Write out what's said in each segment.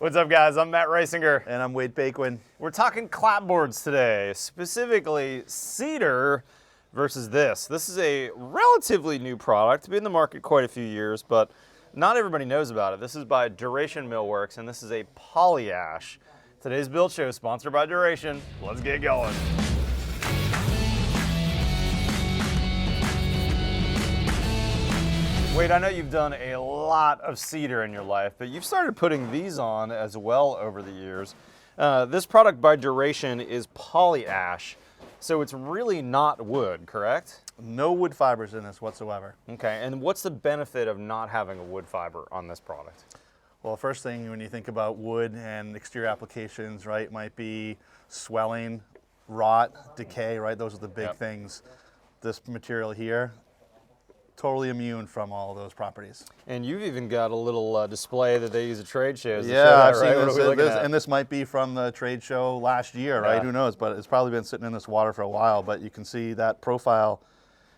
What's up, guys? I'm Matt Reisinger. And I'm Wade Bakeman. We're talking clapboards today, specifically Cedar versus this. This is a relatively new product, been in the market quite a few years, but not everybody knows about it. This is by Duration Millworks, and this is a poly ash. Today's build show is sponsored by Duration. Let's get going. Wade, I know you've done a lot of cedar in your life, but you've started putting these on as well over the years. This product by Duration is poly ash, so it's really not wood, correct? No wood fibers in this whatsoever. Okay, and what's the benefit of not having a wood fiber on this product? Well, first thing when you think about wood and exterior applications, right, might be swelling, rot, decay, right? Those are the big things. This material here, totally immune from all of those properties. And you've even got a little display that they use at trade shows. Yeah, I've right? seen this, and this might be from the trade show last year, right? Who knows? But it's probably been sitting in this water for a while. But you can see that profile,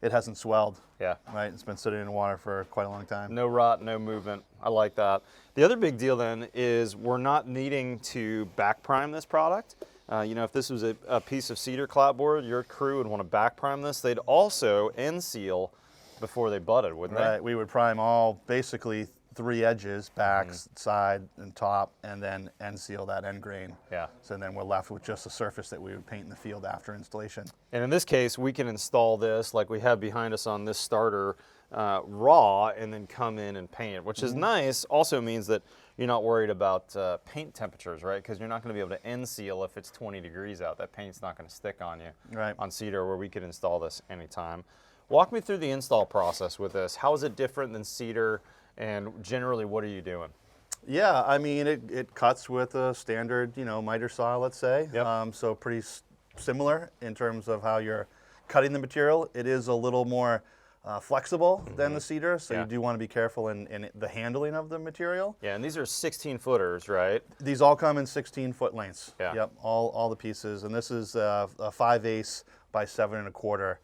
it hasn't swelled. Yeah. Right? It's been sitting in water for quite a long time. No rot, no movement. I like that. The other big deal then is we're not needing to back prime this product. You know, if this was a piece of cedar clapboard, your crew would want to back prime this. They'd also end seal before they butted, wouldn't they? Right, we would prime all, basically 3 edges, back, side, and top, and then end seal that end grain. Yeah. So then we're left with just a surface that we would paint in the field after installation. And in this case, we can install this like we have behind us on this starter raw and then come in and paint it, which is nice. Also means that you're not worried about paint temperatures, right? Because you're not going to be able to end seal if it's 20 degrees out. That paint's not going to stick on you. Right. On cedar, where we could install this anytime. Walk me through the install process with this. How is it different than cedar, and generally what are you doing? Yeah, I mean, it cuts with a standard, you know, miter saw, let's say. Yep. So pretty similar in terms of how you're cutting the material. It is a little more flexible than the cedar, so you do want to be careful in the handling of the material. Yeah, and these are 16 footers, right? These all come in 16-foot lengths. Yeah. Yep, all the pieces, and this is a 5/8 by 7 1/4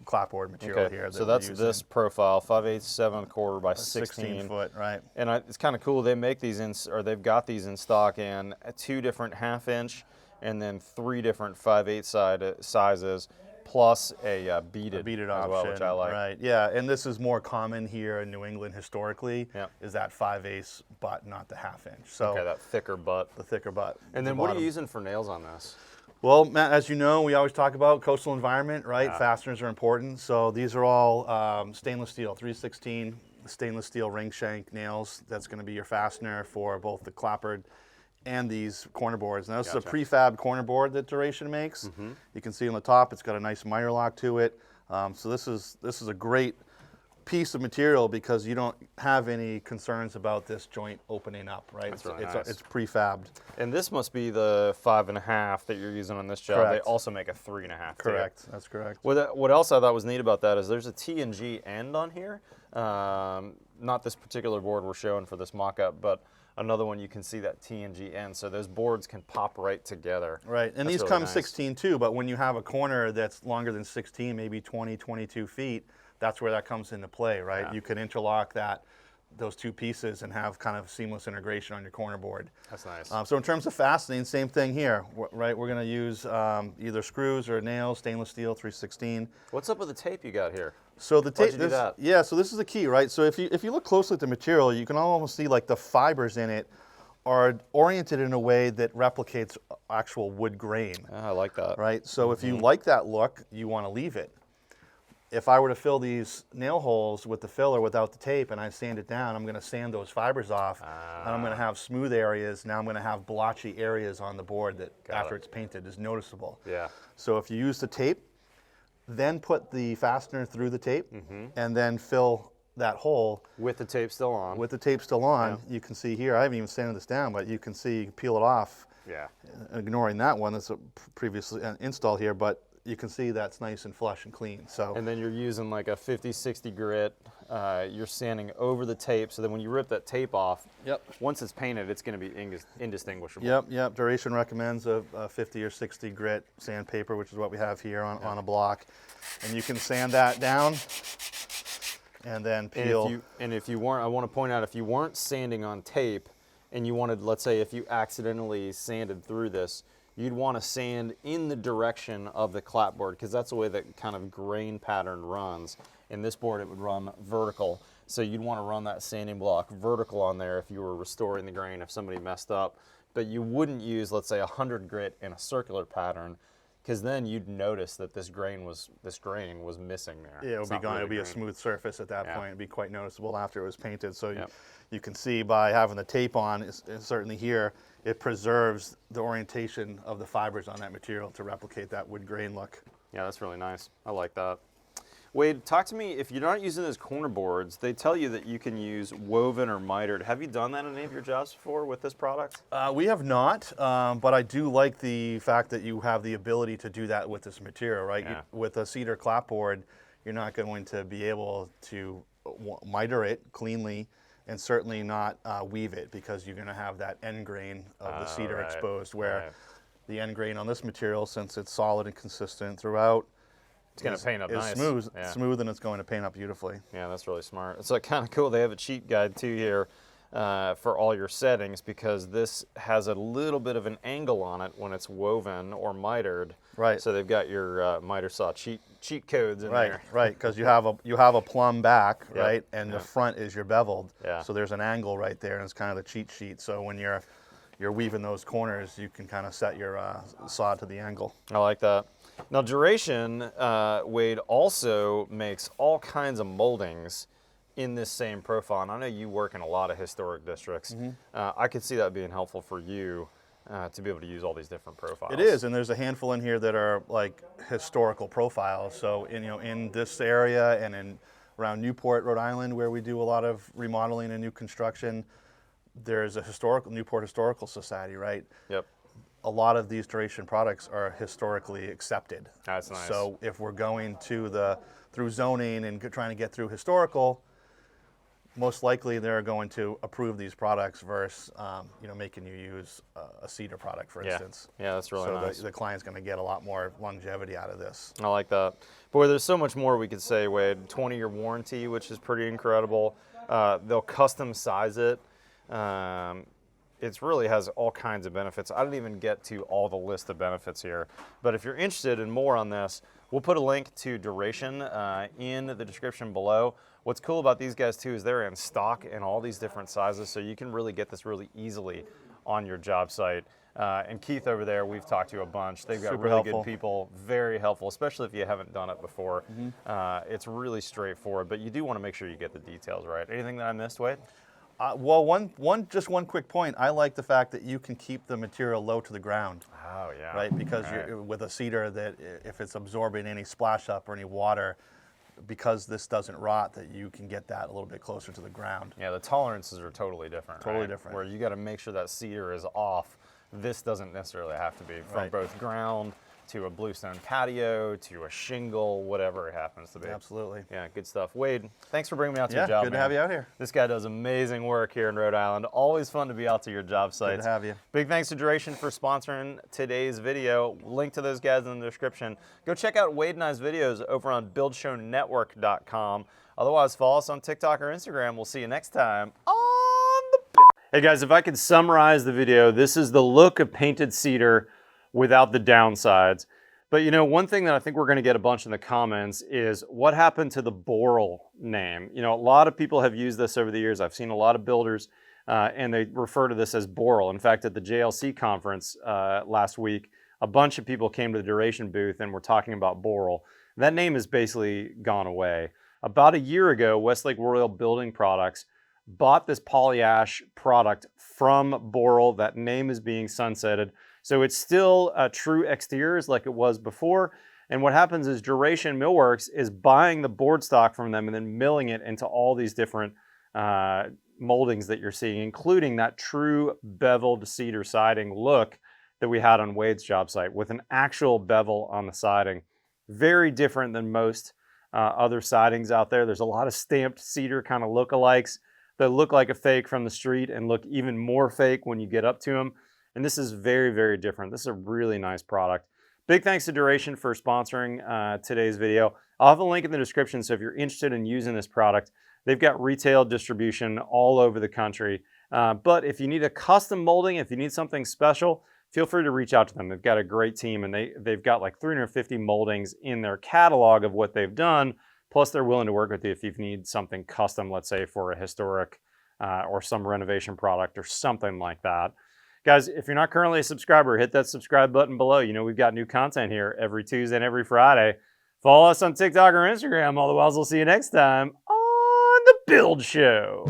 clapboard material here. So that's this profile, 5/8, 7 1/4 by 16 foot, right? And it's kind of cool. They make these they've got these in stock in 2 different 1/2 inch, and then 3 different 5/8 sizes, plus a beaded option, as well, which I like. Right? Yeah, and this is more common here in New England historically. Is that 5/8 butt, not the 1/2 inch. So that thicker butt. The thicker butt. And then what are you using for nails on this? Well, Matt, as you know, we always talk about coastal environment, right? Fasteners are important. So these are all stainless steel, 316 stainless steel ring shank nails. That's going to be your fastener for both the clapboard and these corner boards. Now, this is a prefab corner board that Duration makes. You can see on the top, it's got a nice miter lock to it. So this is a great piece of material because you don't have any concerns about this joint opening up, right? That's really nice. It's prefabbed. And this must be the 5 1/2 that you're using on this job. Correct. They also make a 3 1/2. Correct. That's correct. What else I thought was neat about that is there's a T&G end on here. Not this particular board we're showing for this mock-up, but another one you can see that T&G end. So those boards can pop right together. Right, and these come 16 too, but when you have a corner that's longer than 16, maybe 20, 22 feet, that's where that comes into play, right? Yeah. You can interlock those 2 pieces and have kind of seamless integration on your corner board. That's nice. So in terms of fastening, same thing here, right? We're going to use either screws or nails, stainless steel, 316. What's up with the tape you got here? So the tape, yeah. So this is the key, right? So if you look closely at the material, you can almost see like the fibers in it are oriented in a way that replicates actual wood grain. I like that. Right. So if you like that look, you want to leave it. If I were to fill these nail holes with the filler without the tape and I sand it down, I'm going to sand those fibers off and I'm going to have smooth areas. Now I'm going to have blotchy areas on the board that after it's painted is noticeable. Yeah. So if you use the tape, then put the fastener through the tape and then fill that hole. With the tape still on. With the tape still on. You can see here, I haven't even sanded this down, but you can see, you can peel it off. Yeah. Ignoring that one, that's a previous install here, but you can see that's nice and flush and clean. So. And then you're using like a 50-60 grit. You're sanding over the tape, so that when you rip that tape off, once it's painted, it's going to be indistinguishable. Yep. Duration recommends a 50 or 60 grit sandpaper, which is what we have here on a block. And you can sand that down and then peel. And if you weren't, I want to point out, if you weren't sanding on tape, and you wanted, let's say if you accidentally sanded through this, you'd want to sand in the direction of the clapboard, because that's the way that kind of grain pattern runs. In this board, it would run vertical. So you'd want to run that sanding block vertical on there if you were restoring the grain, if somebody messed up. But you wouldn't use, let's say, 100 grit in a circular pattern, because then you'd notice that this grain was missing there. Yeah, it would be gone. It would be a smooth surface at that point. It'd be quite noticeable after it was painted. So you can see by having the tape on, it's certainly here, it preserves the orientation of the fibers on that material to replicate that wood grain look. Yeah, that's really nice. I like that. Wade, talk to me, if you're not using those corner boards, they tell you that you can use woven or mitered. Have you done that in any of your jobs before with this product? We have not, but I do like the fact that you have the ability to do that with this material, right? Yeah. With a cedar clapboard, you're not going to be able to miter it cleanly, and certainly not weave it, because you're going to have that end grain of the cedar exposed, where the end grain on this material, since it's solid and consistent throughout, it's going to paint up nice. Smooth, and it's going to paint up beautifully. Yeah, that's really smart. It's like kind of cool. They have a cheat guide too here for all your settings, because this has a little bit of an angle on it when it's woven or mitered. Right. So they've got your miter saw cheat codes in there. Right, because you have a plumb back, right, and the front is your beveled. Yeah. So there's an angle right there, and it's kind of the cheat sheet. So when you're weaving those corners, you can kind of set your saw to the angle. I like that. Now, Duration, Wade, also makes all kinds of moldings in this same profile. And I know you work in a lot of historic districts. I could see that being helpful for you to be able to use all these different profiles. It is, and there's a handful in here that are like historical profiles. So in this area and around Newport, Rhode Island, where we do a lot of remodeling and new construction, there's a Newport Historical Society, right? Yep. A lot of these Duration products are historically accepted. That's nice. So if we're going through zoning and trying to get through historical, most likely they're going to approve these products versus making you use a cedar product, for instance. Yeah, that's really nice. So the client's going to get a lot more longevity out of this. I like that. Boy, there's so much more we could say, Wade. 20-year warranty, which is pretty incredible. They'll custom size it. It really has all kinds of benefits. I didn't even get to all the list of benefits here, but if you're interested in more on this, we'll put a link to Duration in the description below. What's cool about these guys too is they're in stock in all these different sizes, so you can really get this really easily on your job site. And Keith over there, we've talked to a bunch. They've got really good people, very helpful, especially if you haven't done it before. It's really straightforward, but you do want to make sure you get the details right. Anything that I missed, Wade? Well, just one quick point. I like the fact that you can keep the material low to the ground. Oh, yeah. Right, because with a cedar, that if it's absorbing any splash up or any water, because this doesn't rot, that you can get that a little bit closer to the ground. Yeah, the tolerances are totally different. Totally different. Where you got to make sure that cedar is off. This doesn't necessarily have to be, from both ground to a bluestone patio to a shingle, whatever it happens to be. Absolutely. Yeah, good stuff. Wade, thanks for bringing me out to your job. Good to have you out here. This guy does amazing work here in Rhode Island. Always fun to be out to your job sites. Good to have you. Big thanks to Duration for sponsoring today's video. Link to those guys in the description. Go check out Wade and I's videos over on buildshownetwork.com. Otherwise, follow us on TikTok or Instagram. We'll see you next time on the... Hey guys, if I could summarize the video, this is the look of painted cedar without the downsides. But one thing that I think we're going to get a bunch in the comments is what happened to the Boral name. A lot of people have used this over the years. I've seen a lot of builders and they refer to this as Boral. In fact, at the JLC conference last week, a bunch of people came to the Duration booth and were talking about Boral. That name has basically gone away. About a year ago, Westlake Royal Building Products bought this polyash product from Boral. That name is being sunsetted. So it's still true exteriors like it was before. And what happens is Duration Millworks is buying the board stock from them and then milling it into all these different moldings that you're seeing, including that true beveled cedar siding look that we had on Wade's job site with an actual bevel on the siding. Very different than most other sidings out there. There's a lot of stamped cedar kind of lookalikes that look like a fake from the street and look even more fake when you get up to them. And this is very, very different. This is a really nice product. Big thanks to Duration for sponsoring today's video. I'll have a link in the description, so if you're interested in using this product, they've got retail distribution all over the country. But if you need a custom molding, if you need something special, feel free to reach out to them. They've got a great team, and they've got like 350 moldings in their catalog of what they've done. Plus, they're willing to work with you if you need something custom, let's say for a historic or some renovation product or something like that. Guys, if you're not currently a subscriber, hit that subscribe button below. You know we've got new content here every Tuesday and every Friday. Follow us on TikTok or Instagram. Otherwise, we'll see you next time on The Build Show.